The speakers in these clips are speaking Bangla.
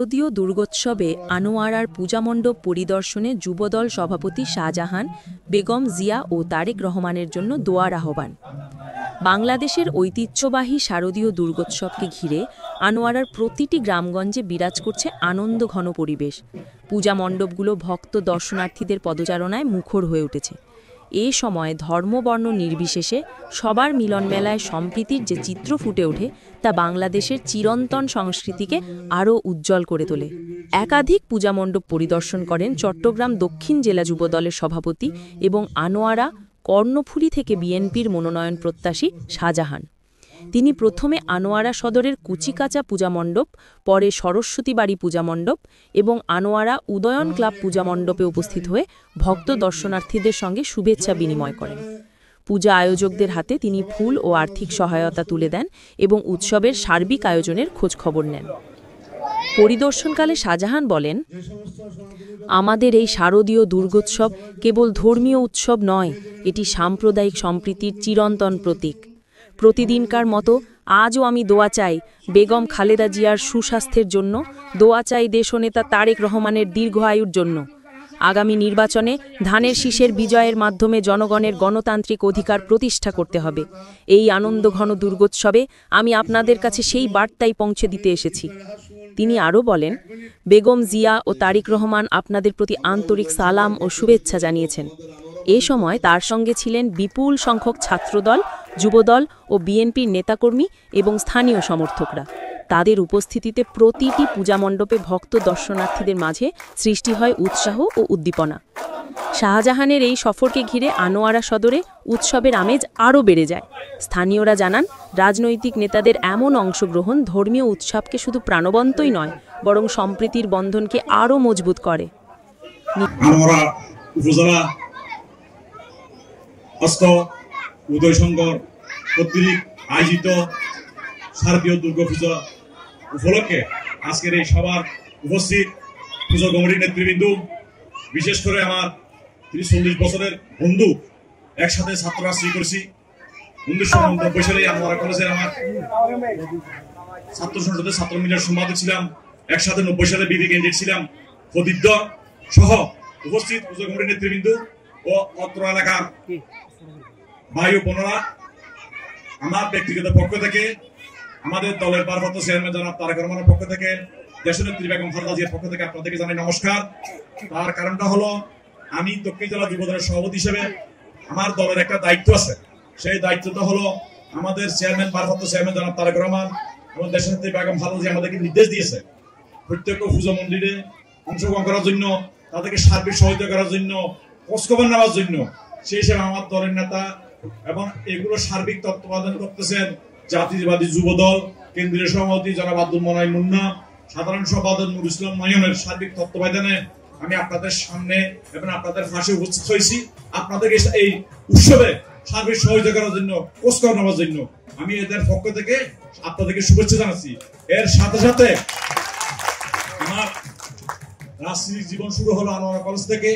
শারদীয় দুর্গোৎসবে আনোয়ারার পূজামণ্ডপ পরিদর্শনে যুবদল সভাপতি শাহজাহান, বেগম জিয়া ও তারেক রহমানের জন্য দোয়ার আহ্বান। বাংলাদেশের ঐতিহ্যবাহী শারদীয় দুর্গোৎসবকে ঘিরে আনোয়ারার প্রতিটি গ্রামগঞ্জে বিরাজ করছে আনন্দঘন পরিবেশ। পূজা মণ্ডপগুলো ভক্ত দর্শনার্থীদের পদচারণায় মুখর হয়ে উঠেছে। এ সময় ধর্মবর্ণ নির্বিশেষে সবার মিলনমেলায় সম্প্রীতির যে চিত্র ফুটে ওঠে তা বাংলাদেশের চিরন্তন সংস্কৃতিকে আরও উজ্জ্বল করে তোলে। একাধিক পূজামণ্ডপ পরিদর্শন করেন চট্টগ্রাম দক্ষিণ জেলা যুবদলের সভাপতি এবং আনোয়ারা কর্ণফুলী থেকে বিএনপির মনোনয়ন প্রত্যাশী শাহজাহান। তিনি প্রথমে আনোয়ারা সদরের কুচিকাচা পূজামণ্ডপ, পরে সরস্বতী বাড়ি পূজামণ্ডপ এবং আনোয়ারা উদয়ন ক্লাব পূজামণ্ডপে উপস্থিত হয়ে ভক্ত দর্শনার্থীদের সঙ্গে শুভেচ্ছা বিনিময় করেন। পূজা আয়োজকদের হাতে তিনি ফুল ও আর্থিক সহায়তা তুলে দেন এবং উৎসবের সার্বিক আয়োজনের খোঁজখবর নেন। পরিদর্শনকালে শাহজাহান বলেন, আমাদের এই শারদীয় দুর্গোৎসব কেবল ধর্মীয় উৎসব নয়, এটি সাম্প্রদায়িক সম্প্রীতির চিরন্তন প্রতীক। প্রতিদিনকার মতো আজও আমি দোয়া চাই বেগম খালেদা জিয়ার সুস্বাস্থ্যের জন্য, দোয়া চাই দেশনেতা তারেক রহমানের দীর্ঘ আয়ুর জন্য। আগামী নির্বাচনে ধানের শীষের বিজয়ের মাধ্যমে জনগণের গণতান্ত্রিক অধিকার প্রতিষ্ঠা করতে হবে। এই আনন্দঘন দুর্গোৎসবে আমি আপনাদের কাছে সেই বার্তাই পৌঁছে দিতে এসেছি। তিনি আরও বলেন, বেগম জিয়া ও তারেক রহমান আপনাদের প্রতি আন্তরিক সালাম ও শুভেচ্ছা জানিয়েছেন। এ সময় তার সঙ্গে ছিলেন বিপুল সংখ্যক ছাত্রদল, যুবদল ও বিএনপির নেতাকর্মী এবং স্থানীয় সমর্থকরা। তাদের উপস্থিতিতে প্রতিটি পূজামণ্ডপে ভক্ত দর্শনার্থীদের মাঝে সৃষ্টি হয় উৎসাহ ও উদ্দীপনা। শাহজাহানের এই সফরকে ঘিরে আনোয়ারা সদরে উৎসবের আমেজ আরও বেড়ে যায়। স্থানীয়রা জানান, রাজনৈতিক নেতাদের এমন অংশগ্রহণ ধর্মীয় উৎসবকে শুধু প্রাণবন্তই নয়, বরং সম্প্রীতির বন্ধনকে আরও মজবুত করে। উদয়শঙ্কর কর্তৃক আয়োজিত শারদীয় দুর্গাপূজা উপলক্ষে আজকের এই সভার উপস্থিত পুজো কমিটির নেতৃবৃন্দ, বিশেষ করে আমার 30-40 বছরের বন্ধু, একসাথে ছাত্র রাজনীতি করেছি। 1990 সালে আনোয়ারা কলেজের আমার ছাত্র সংসদের ছাত্র মিলের সম্পাদক ছিলাম। একসাথে 90 সালে বিবি ক্যান্ডিডেট ছিলাম। প্রদীপ্ত সহ উপস্থিত পুজো কমিটির নেতৃবৃন্দ ও অত্র এলাকার ভাই ও বোনেরা, আমার ব্যক্তিগত পক্ষ থেকে, আমাদের দলের ভারপ্রাপ্ত চেয়ারম্যান জনাব তারেক রহমানের পক্ষ থেকে, দেশনেত্রী বেগম খালেদা জিয়ার পক্ষ থেকে আপনাদেরকে জানাই নমস্কার। তার কারণটা হলো, আমি দক্ষিণ জেলা যুবদলের সভাপতি হিসেবে আমার দলের একটা দায়িত্ব আছে। সেই দায়িত্বটা হলো, আমাদের চেয়ারম্যান, ভারপ্রাপ্ত চেয়ারম্যান জনাব তারেক রহমান এবং দেশনেত্রী বেগম খালেদা জিয়া আমাদেরকে নির্দেশ দিয়েছে প্রত্যেক পূজা মন্দিরে অংশগ্রহণ করার জন্য, তাদেরকে সার্বিক সহায়তা করার জন্য, খোঁজখবর নেওয়ার জন্য। সেই হিসেবে আমার দলের নেতা এবং এগুলো সার্বিক তত্ত্বাবধান করতেছেন জাতীয়বাদী যুবদল কেন্দ্রীয় সভাপতি জনাব আব্দুল মোনায়েম মুন্না, সাধারণ সম্পাদক নুর ইসলাম নয়নের সার্বিক তত্ত্বাবধানে আমি আপনাদের সামনে এবং আপনাদের পাশে উপস্থিত হয়েছি। আপনাদেরকে এই উৎসবে সার্বিক সহযোগিতা করার জন্য, খোঁজখবর নেওয়ার জন্য আমি এদের পক্ষ থেকে আপনাদেরকে শুভেচ্ছা জানাচ্ছি। এর সাথে সাথে আমার রাজনৈতিক জীবন শুরু হলো আনোয়ারা কলেজ থেকে।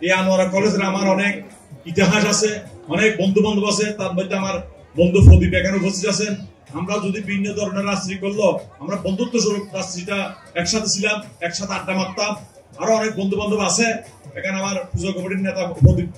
এই আনোয়ারা কলেজের আমার অনেক ইতিহাস আছে, অনেক বন্ধু বান্ধব আছে। তার মধ্যে আমার বন্ধু প্রদীপ এখানে উপস্থিত আছেন। আমরা যদি বিভিন্ন ধরনের রাজনীতি করলো, আমরা বন্ধুত্ব স্বরূপ রাজনীতিটা একসাথে ছিলাম, একসাথে আড্ডা মারতাম। আরো অনেক বন্ধু বান্ধব আছে এখানে, আমার পুজো কমিটির নেতা প্রদীপ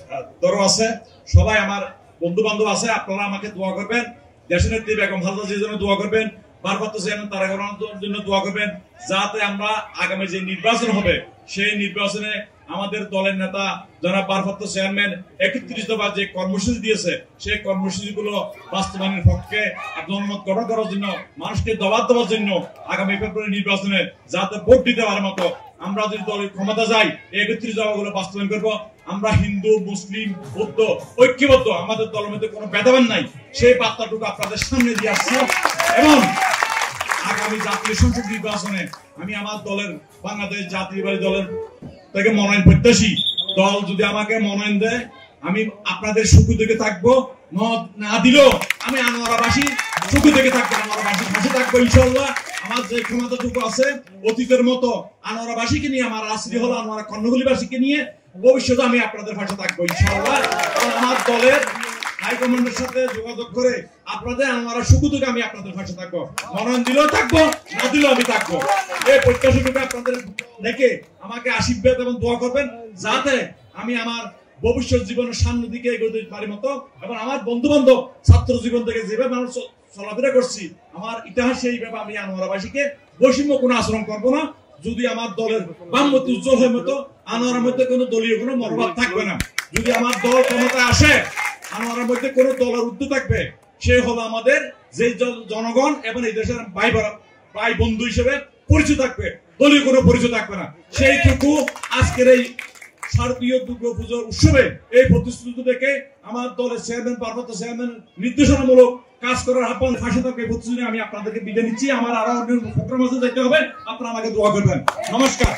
দরও আছে, সবাই আমার বন্ধু বান্ধব আছে। আপনারা আমাকে দোয়া করবেন, দেশনেত্রী বেগম খালেদা জিয়ার জন্য দোয়া করবেন, ভারপ্রাপ্ত চেয়ারম্যান তারেক রহমানের জন্য দোয়া করবেন, যাতে আমরা আগামী যে নির্বাচন হবে সেই নির্বাচনে আমাদের দলের নেতা জনাব ভারপ্রাপ্ত চেয়ারম্যান 31 দফা যে কর্মসূচি দিয়েছে, সেই কর্মসূচিগুলো বাস্তবায়নের পক্ষে জনমত গঠন করার জন্য, মানুষকে দবাব দেওয়ার জন্য আগামী ফেব্রুয়ারি নির্বাচনে যাতে ভোট দিতে পারার মতো আমরা যদি দলের ক্ষমতা যাই, 31 দফাগুলো বাস্তবায়ন করবো। আমরা হিন্দু, মুসলিম, বৌদ্ধ ঐক্যবদ্ধ, আমাদের দলের মধ্যে কোনো ভেদাভেদ নাই। সেই বার্তাটুকু আপনাদের সামনে দিয়ে আসছি। এবং আগামী জাতীয় সংসদ নির্বাচনে আমি আমার দলের, বাংলাদেশ জাতীয়বাদী দলের থেকে মনোনয়ন প্রত্যাশী। দল যদি আমাকে মনোনয়ন দেয়, আমি আপনাদের সুখী থেকে থাকবো, না দিলেও আমি আনোয়ারাবাসী সুখী থেকে থাকবো, আনোয়ারাবাসীর পাশে থাকবো ইনশাআল্লাহ। আমার যে ক্ষমতাটুকু আছে, অতীতের মতো আনোয়ারাবাসীকে নিয়ে, আমার রাজনীতি হলো আনোয়ারা কর্ণফুলীবাসীকে নিয়ে, ভবিষ্যতে আমি আপনাদের পাশে থাকবো ইনশাআল্লাহ। আমার দলের হাইকমান্ডের সাথে যোগাযোগ করে আপনাদের আমরা সুখদুঃখে আমি আপনাদের পাশে থাকবো, মনোনয়ন দিলেও থাকবো, না দিলেও আমি থাকবো। এই প্রত্যাশাটুকু আপনাদের দেখে আমাকে আশীর্বাদ এবং দোয়া করবেন, যাতে আমি আমার ভবিষ্যৎ জীবনের সামনের দিকে এগোতে পারি মতো, এবং আমার বন্ধু বান্ধব ছাত্র জীবন থেকে যেভাবে আমরা চলাফেরা করছি, আমার ইতিহাস সেইভাবে আমি আনোয়ারাবাসীকে বৈষম্য কোনো আচরণ করবো না। যদি আমার দলের বামমতি উজ্জ্বল হয় মতো, আনোয়ারের মধ্যে কোনো দলীয় কোনো মনোভাব থাকবে না। যদি আমার দল ক্ষমতায় আসে, আনোয়ারের মধ্যে কোনো দলের উদ্যোগ থাকবে, সে হলো আমাদের যে জনগণ এবং এই দেশের ভাই বন্ধু হিসেবে পরিচয় থাকবে, দলীয় কোনো পরিচয় থাকবে না। সেইটুকু আজকের এই শারদীয় দুর্গা পুজোর উৎসবে এই প্রতিশ্রুতি দেখে আমার দলের চেয়ারম্যান, ভারপ্রাপ্ত চেয়ারম্যান নির্দেশনামূলক কাজ করার আহ্বান ফাঁসে থাকবে প্রতিশ্রুতি আমি আপনাদেরকে বিদায় নিচ্ছি। আমার আরো অন্য প্রোগ্রাম আছে যেতে হবে, আপনারা আমাকে দোয়া করবেন। নমস্কার।